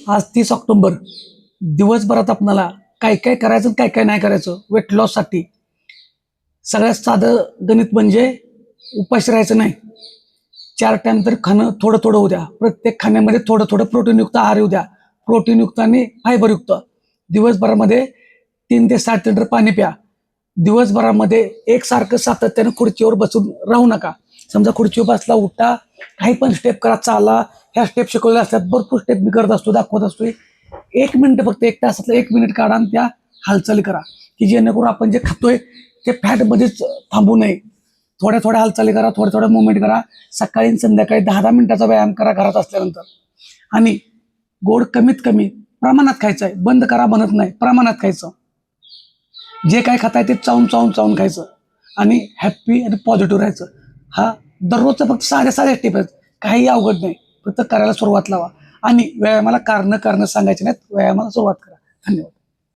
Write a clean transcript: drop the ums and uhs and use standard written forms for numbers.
आज 30 ऑक्टोबर. दिवसभरात आपल्याला काय काय करायचं आणि काय काय नाही करायचं वेट लॉससाठी. सगळ्यात साधं गणित म्हणजे उपाशी राहायचं नाही. 4 टाइम तर खाणं थोडं थोडं होऊ द्या. प्रत्येक खाण्यामध्ये थोडं थोडं प्रोटीनयुक्त आहार येऊ द्या. प्रोटीनयुक्त आणि फायबरयुक्त. दिवसभरामध्ये 3 ते 7 लिटर पाणी प्या. दिवसभरामध्ये एकसारखं सातत्यानं खुर्चीवर बसून राहू नका. समजा खुर्चीवर बसला, उठा, काही पण स्टेप करा, चाला. ह्या स्टेप शिकवलेल्या असतात, भरपूर स्टेप मी करत असतो, दाखवत असतोय. 1 मिनिट, फक्त 1 तासातलं 1 मिनिट काढा आणि त्या हालचाली करा, की जेणेकरून आपण जे खातोय ते फॅटमध्येच थांबू नये. थोड्या थोड्या हालचाली करा, थोड्या थोड्या मुवमेंट करा. सकाळी आणि संध्याकाळी 10-10 मिनिटाचा व्यायाम करा घरात असल्यानंतर. आणि गोड कमीत कमी प्रमाणात खायचं आहे. बंद करा म्हणत नाही, प्रमाणात खायचं. जे काय खाताय ते चावून चावून चावून खायचं. आणि हॅप्पी आणि पॉझिटिव्ह राहायचं. हा दररोजचा फक्त साध्या साध्या टिप आहेत, काही अवघड नाही. फक्त करायला सुरुवात लावा. आणि व्यायामाला कारणं सांगायची नाहीत, व्यायामाला सुरुवात करा. धन्यवाद.